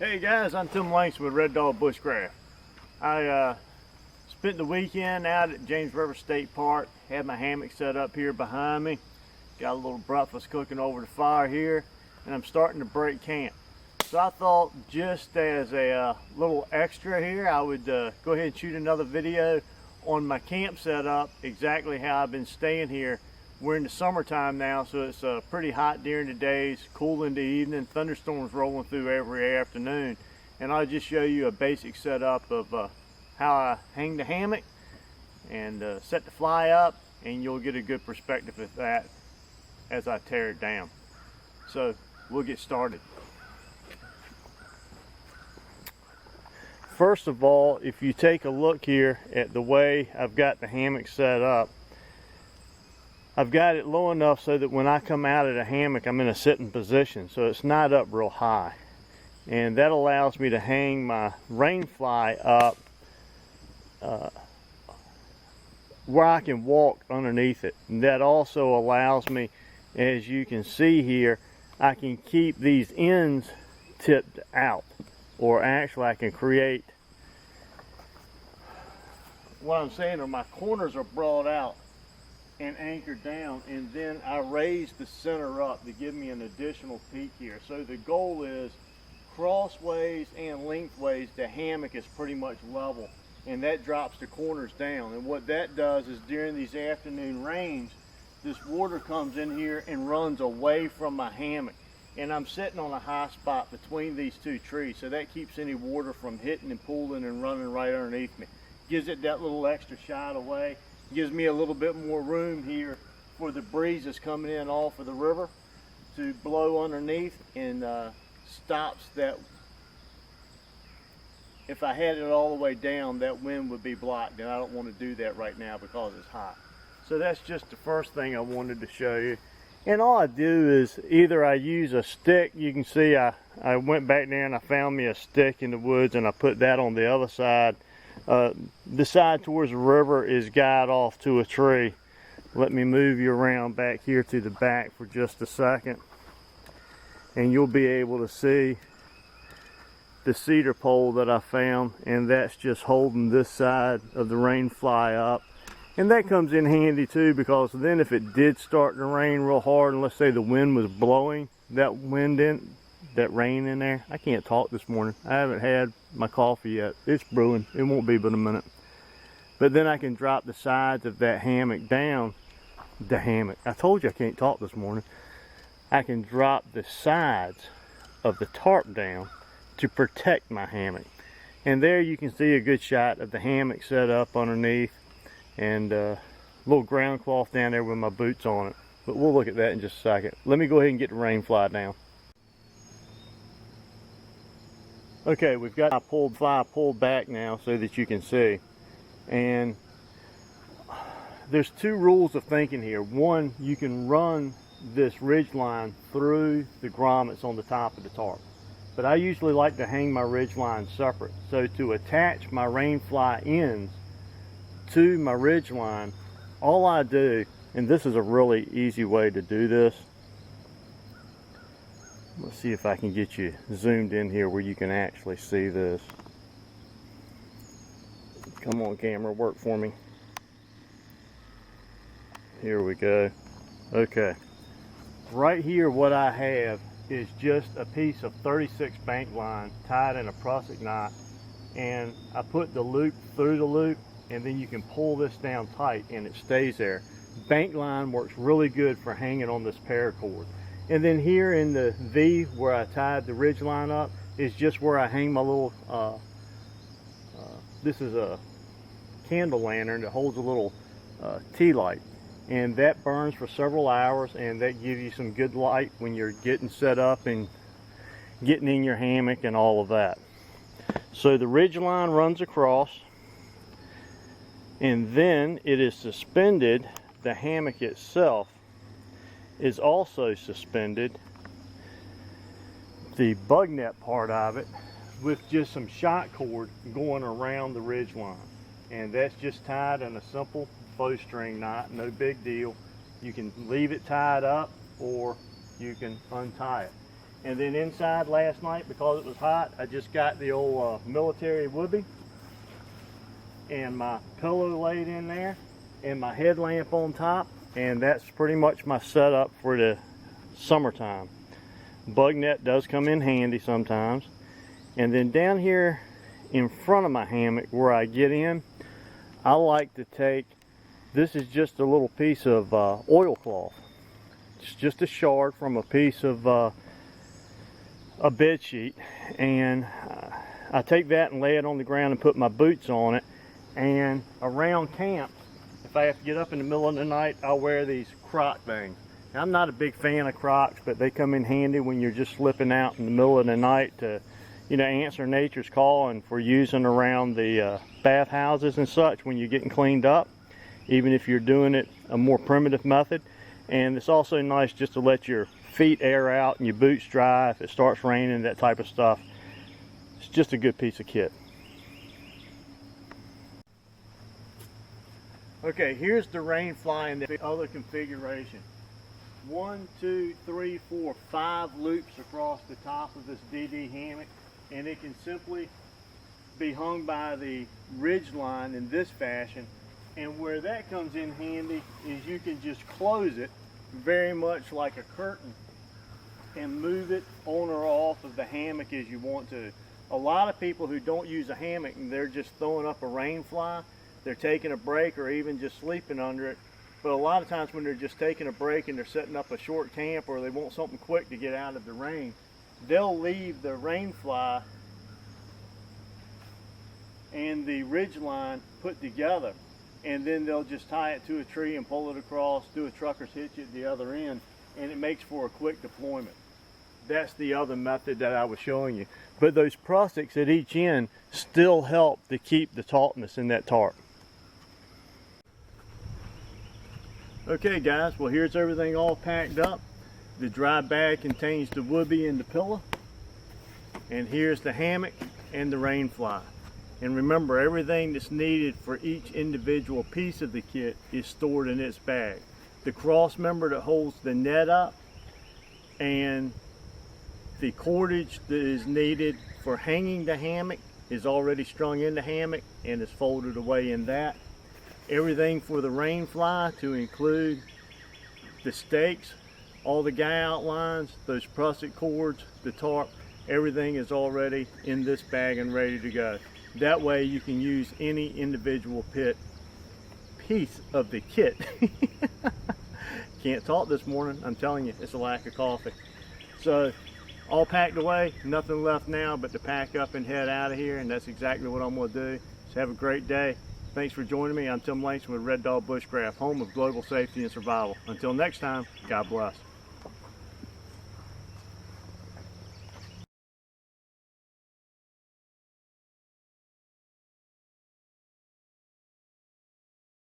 Hey guys, I'm Tim Langston with Red Dog Bushcraft. I spent the weekend out at James River State Park, had my hammock set up here behind me, got a little breakfast cooking over the fire here, and I'm starting to break camp. So I thought just as a little extra here, I would go ahead and shoot another video on my camp setup, exactly how I've been staying here. We're in the summertime now, so it's pretty hot during the days, cool in the evening, thunderstorms rolling through every afternoon. And I'll just show you a basic setup of how I hang the hammock and set the fly up, and you'll get a good perspective of that as I tear it down. So we'll get started. First of all, if you take a look here at the way I've got the hammock set up, I've got it low enough so that when I come out of the hammock, I'm in a sitting position, so it's not up real high. And that allows me to hang my rain fly up where I can walk underneath it. And that also allows me, as you can see here, I can keep these ends tipped out. Or actually I can create, what I'm saying are my corners are brought out and anchored down, and then I raise the center up to give me an additional peak here. So the goal is crossways and lengthways the hammock is pretty much level, and that drops the corners down. And what that does is during these afternoon rains, this water comes in here and runs away from my hammock, and I'm sitting on a high spot between these two trees, so that keeps any water from hitting and pooling and running right underneath me. Gives it that little extra shot away. Gives me a little bit more room here for the breeze that's coming in off of the river to blow underneath, and stops that. If I had it all the way down, that wind would be blocked, and I don't want to do that right now because it's hot. So that's just the first thing I wanted to show you. And all I do is either I use a stick. You can see I went back there and I found me a stick in the woods, and I put that on the other side. The side towards the river is guyed off to a tree. Let me move you around back here to the back for just a second, and you'll be able to see the cedar pole that I found, and that's just holding this side of the rain fly up. And that comes in handy too, because then if it did start to rain real hard, and let's say the wind was blowing that rain in there. I can't talk this morning. I haven't had my coffee yet. It's brewing. It won't be but a minute. But then I can drop the sides of that hammock down. I told you I can't talk this morning. I can drop the sides of the tarp down to protect my hammock. And there you can see a good shot of the hammock set up underneath, and a little ground cloth down there with my boots on it. But we'll look at that in just a second. Let me go ahead and get the rain fly down. Okay, we've got my fly pulled back now so that you can see. And there's two rules of thinking here. One, you can run this ridge line through the grommets on the top of the tarp. But I usually like to hang my ridge line separate. So to attach my rain fly ends to my ridge line, all I do, and this is a really easy way to do this. Let's see if I can get you zoomed in here where you can actually see this. Come on, camera, work for me. Here we go. Okay. Right here, what I have is just a piece of 36 bank line tied in a prusik knot, and I put the loop through the loop, and then you can pull this down tight and it stays there. Bank line works really good for hanging on this paracord. And then here in the V where I tied the ridge line up is just where I hang my little, this is a candle lantern that holds a little tea light. And that burns for several hours, and that gives you some good light when you're getting set up and getting in your hammock and all of that. So the ridge line runs across, and then it is suspended. The hammock itself is also suspended, the bug net part of it, with just some shot cord going around the ridge line. And that's just tied in a simple bowstring knot, no big deal. You can leave it tied up or you can untie it. And then inside last night, because it was hot, I just got the old military woobie and my pillow laid in there and my headlamp on top, and that's pretty much my setup for the summertime. Bug net does come in handy sometimes. And then down here in front of my hammock where I get in, I like to take, this is just a little piece of oilcloth. It's just a shard from a piece of a bed sheet, and I take that and lay it on the ground and put my boots on it. And around camp, if I have to get up in the middle of the night, I'll wear these croc things. Now, I'm not a big fan of Crocs, but they come in handy when you're just slipping out in the middle of the night to, you know, answer nature's call, and for using around the bathhouses and such when you're getting cleaned up, even if you're doing it a more primitive method. And it's also nice just to let your feet air out and your boots dry if it starts raining, that type of stuff. It's just a good piece of kit. Okay, here's the rain fly in the other configuration. 1, 2, 3, 4, 5 loops across the top of this DD hammock, and it can simply be hung by the ridge line in this fashion. And where that comes in handy is you can just close it very much like a curtain and move it on or off of the hammock as you want to. A lot of people who don't use a hammock and they're just throwing up a rain fly, they're taking a break or even just sleeping under it. But a lot of times when they're just taking a break and they're setting up a short camp, or they want something quick to get out of the rain, they'll leave the rain fly and the ridge line put together, and then they'll just tie it to a tree and pull it across, do a trucker's hitch at the other end, and it makes for a quick deployment. That's the other method that I was showing you. But those prussics at each end still help to keep the tautness in that tarp. Okay guys, well, here's everything all packed up. The dry bag contains the woobie and the pillow. And here's the hammock and the rain fly. And remember, everything that's needed for each individual piece of the kit is stored in its bag. The cross member that holds the net up, and the cordage that is needed for hanging the hammock is already strung in the hammock and is folded away in that. Everything for the rain fly, to include the stakes, all the guy outlines, those prusik cords, the tarp, everything is already in this bag and ready to go. That way you can use any individual piece of the kit. Can't talk this morning, I'm telling you, it's a lack of coffee. So all packed away, nothing left now but to pack up and head out of here, and that's exactly what I'm going to do. So have a great day. Thanks for joining me. I'm Tim Langston with Red Dog Bushcraft, home of global safety and survival. Until next time, God bless.